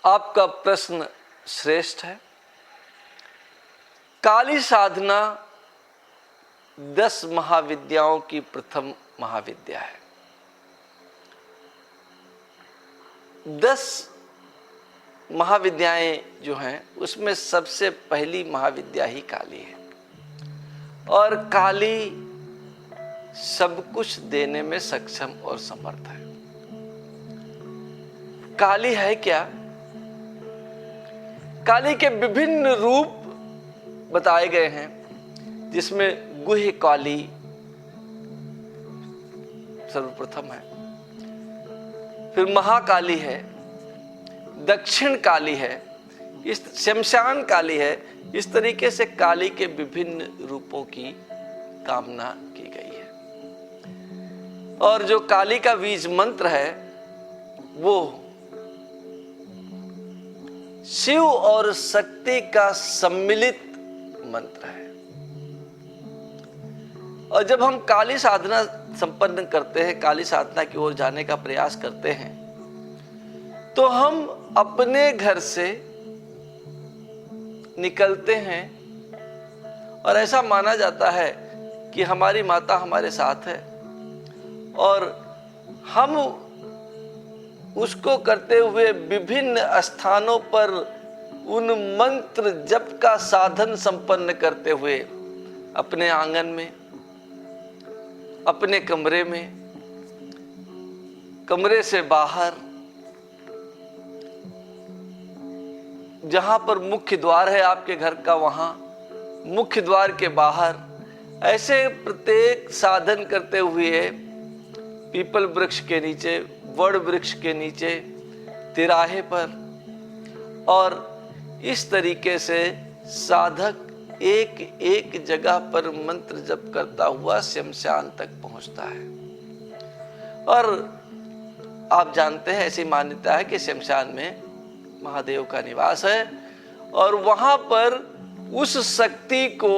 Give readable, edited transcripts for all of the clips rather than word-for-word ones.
आपका प्रश्न श्रेष्ठ है। काली साधना 10 महाविद्याओं की प्रथम महाविद्या है। 10 महाविद्याएं जो हैं उसमें सबसे पहली महाविद्या ही काली है, और काली सब कुछ देने में सक्षम और समर्थ है। काली है क्या? काली के विभिन्न रूप बताए गए हैं, जिसमें गुह्य काली सर्वप्रथम है, फिर महाकाली है, दक्षिण काली है, इस शमशान काली है। इस तरीके से काली के विभिन्न रूपों की कामना की गई है। और जो काली का बीज मंत्र है वो शिव और शक्ति का सम्मिलित मंत्र है। और जब हम काली साधना संपन्न करते हैं, काली साधना की ओर जाने का प्रयास करते हैं, तो हम अपने घर से निकलते हैं और ऐसा माना जाता है कि हमारी माता हमारे साथ है, और हम उसको करते हुए विभिन्न स्थानों पर उन मंत्र जप का साधन संपन्न करते हुए अपने आंगन में, अपने कमरे में, कमरे से बाहर, जहां पर मुख्य द्वार है आपके घर का, वहां मुख्य द्वार के बाहर, ऐसे प्रत्येक साधन करते हुए पीपल वृक्ष के नीचे, वड़ वृक्ष के नीचे, तिराहे पर, और इस तरीके से साधक एक एक जगह पर मंत्र जप करता हुआ शमशान तक पहुंचता है। और आप जानते हैं, ऐसी मान्यता है कि शमशान में महादेव का निवास है, और वहां पर उस शक्ति को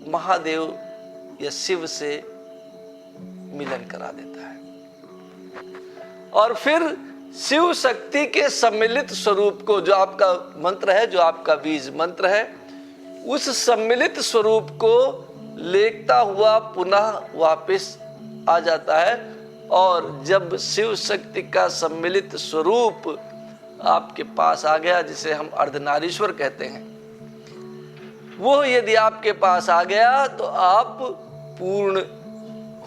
महादेव या शिव से मिलन करा देता है, और फिर शिव शक्ति के सम्मिलित स्वरूप को, जो आपका मंत्र है, जो आपका बीज मंत्र है, उस सम्मिलित स्वरूप को लेता हुआ पुनः वापस आ जाता है। और जब शिव शक्ति का सम्मिलित स्वरूप आपके पास आ गया, जिसे हम अर्धनारीश्वर कहते हैं, वो यदि आपके पास आ गया तो आप पूर्ण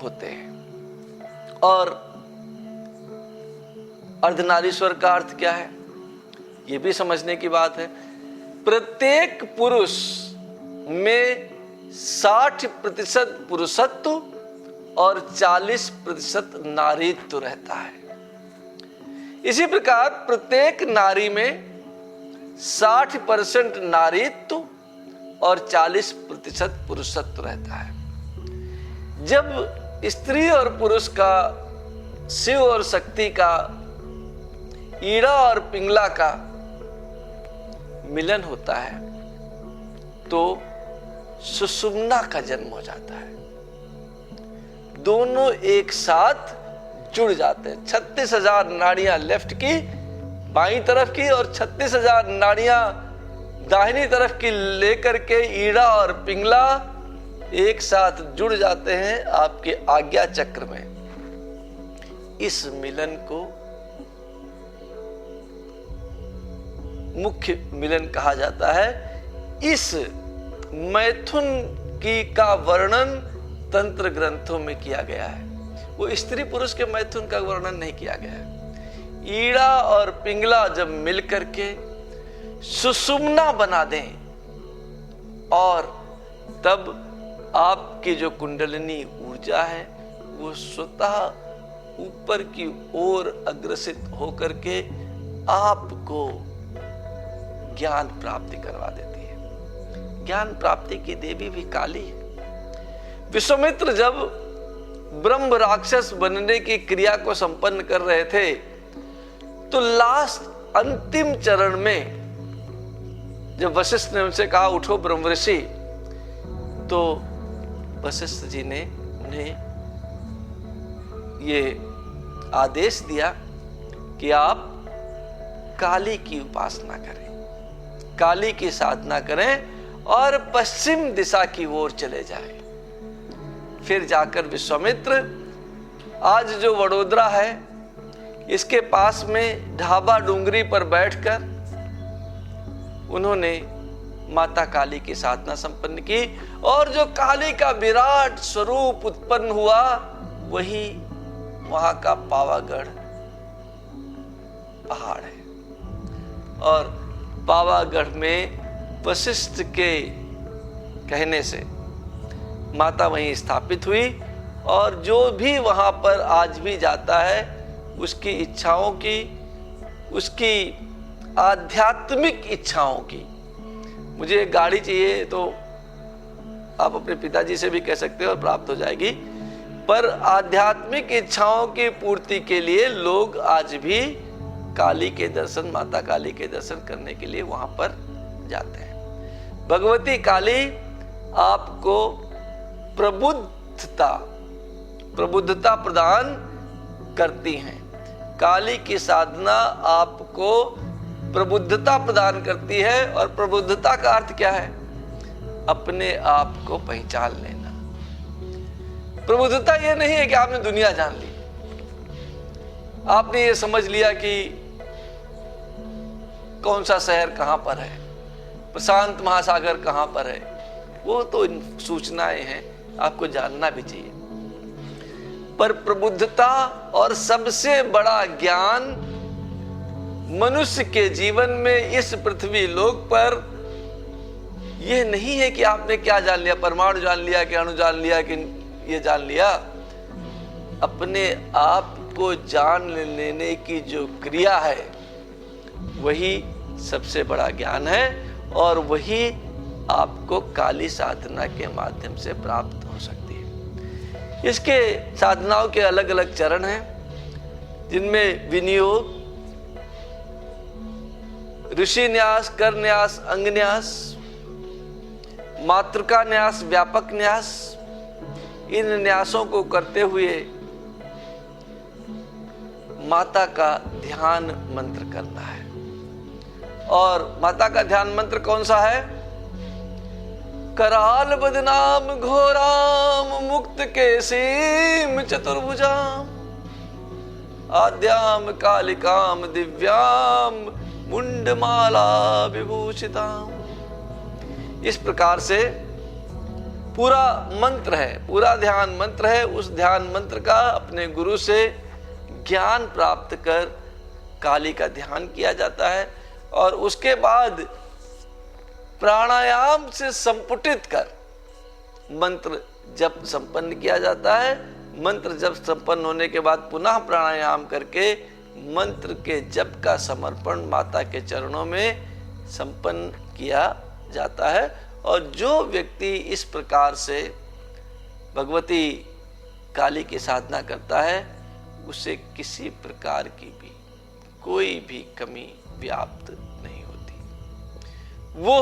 होते हैं। और अर्धनारीश्वर का अर्थ क्या है, ये भी समझने की बात है। प्रत्येक पुरुष में 60% पुरुषत्व और 40% नारीत्व रहता है। इसी प्रकार प्रत्येक नारी में 60% नारीत्व और 40% पुरुषत्व रहता है। जब स्त्री और पुरुष का, शिव और शक्ति का, ईड़ा और पिंगला का मिलन होता है, तो सुषुम्ना का जन्म हो जाता है। दोनों एक साथ जुड़ जाते हैं। 36,000 नाड़ियां लेफ्ट की, बाईं तरफ की, और 36,000 नाड़ियां दाहिनी तरफ की लेकर के ईड़ा और पिंगला एक साथ जुड़ जाते हैं आपके आज्ञा चक्र में। इस मिलन को मुख्य मिलन कहा जाता है। इस मैथुन की का वर्णन तंत्र ग्रंथों में किया गया है। वो स्त्री पुरुष के मैथुन का वर्णन नहीं किया गया है। ईड़ा और पिंगला जब मिलकर के सुषुम्ना बना दें, और तब आपकी जो कुंडलिनी ऊर्जा है वो स्वतः ऊपर की ओर अग्रसित होकर के आपको ज्ञान प्राप्ति करवा देती है। ज्ञान प्राप्ति की देवी भी काली है। विश्वामित्र जब ब्रह्म राक्षस बनने की क्रिया को संपन्न कर रहे थे, तो लास्ट अंतिम चरण में जब वशिष्ठ ने उनसे कहा उठो ब्रह्मऋषि, तो वशिष्ठ जी ने उन्हें ये आदेश दिया कि आप काली की उपासना करें, काली की साधना करें और पश्चिम दिशा की ओर चले जाएं। फिर जाकर विश्वामित्र, आज जो वडोदरा है, इसके पास में ढाबा डूंगरी पर बैठकर उन्होंने माता काली की साधना संपन्न की, और जो काली का विराट स्वरूप उत्पन्न हुआ वही वहां का पावागढ़ पहाड़ है। और पावागढ़ में वशिष्ठ के कहने से माता वहीं स्थापित हुई, और जो भी वहां पर आज भी जाता है उसकी इच्छाओं की, उसकी आध्यात्मिक इच्छाओं की, मुझे एक गाड़ी चाहिए तो आप अपने पिताजी से भी कह सकते हो और प्राप्त हो जाएगी, पर आध्यात्मिक इच्छाओं की पूर्ति के लिए लोग आज भी काली के दर्शन, माता काली के दर्शन करने के लिए वहां पर जाते हैं। भगवती काली आपको प्रबुद्धता प्रदान करती हैं। काली की साधना आपको प्रबुद्धता प्रदान करती है, और प्रबुद्धता का अर्थ क्या है? अपने आप को पहचान लेना। प्रबुद्धता यह नहीं है कि आपने दुनिया जान ली, आपने ये समझ लिया कि कौन सा शहर कहां पर है, प्रशांत महासागर कहां पर है। वो तो सूचनाएं हैं, आपको जानना भी चाहिए, पर प्रबुद्धता और सबसे बड़ा ज्ञान मनुष्य के जीवन में इस पृथ्वी लोक पर यह नहीं है कि आपने क्या जान लिया, परमाणु जान लिया कि अणु जान लिया कि ये जान लिया। अपने आप को जान लेने की जो क्रिया है वही सबसे बड़ा ज्ञान है, और वही आपको काली साधना के माध्यम से प्राप्त हो सकती है। इसके साधनाओं के अलग अलग चरण हैं, जिनमें विनियोग, ऋषि न्यास, कर न्यास, अंग न्यास, मातृका न्यास, व्यापक न्यास, इन न्यासों को करते हुए माता का ध्यान मंत्र करना है। और माता का ध्यान मंत्र कौन सा है? कराल बदनाम घोराम मुक्त केसीम चतुर्भुजाम आद्याम कालिकाम दिव्याम मुंडमाला विभूषिताम। इस प्रकार से पूरा मंत्र है, पूरा ध्यान मंत्र है। उस ध्यान मंत्र का अपने गुरु से ज्ञान प्राप्त कर काली का ध्यान किया जाता है, और उसके बाद प्राणायाम से संपुटित कर मंत्र जप संपन्न किया जाता है। मंत्र जप संपन्न होने के बाद पुनः प्राणायाम करके मंत्र के जप का समर्पण माता के चरणों में संपन्न किया जाता है। और जो व्यक्ति इस प्रकार से भगवती काली की साधना करता है, उसे किसी प्रकार की भी कोई भी कमी व्याप्त नहीं होती, वो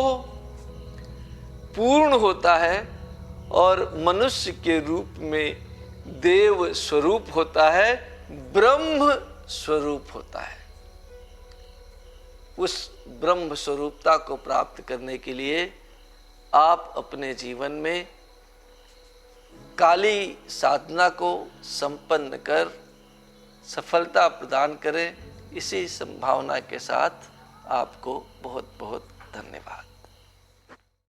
पूर्ण होता है और मनुष्य के रूप में देव स्वरूप होता है, ब्रह्म स्वरूप होता है। उस ब्रह्म स्वरूपता को प्राप्त करने के लिए आप अपने जीवन में काली साधना को संपन्न कर सफलता प्रदान करें। इसी संभावना के साथ आपको बहुत बहुत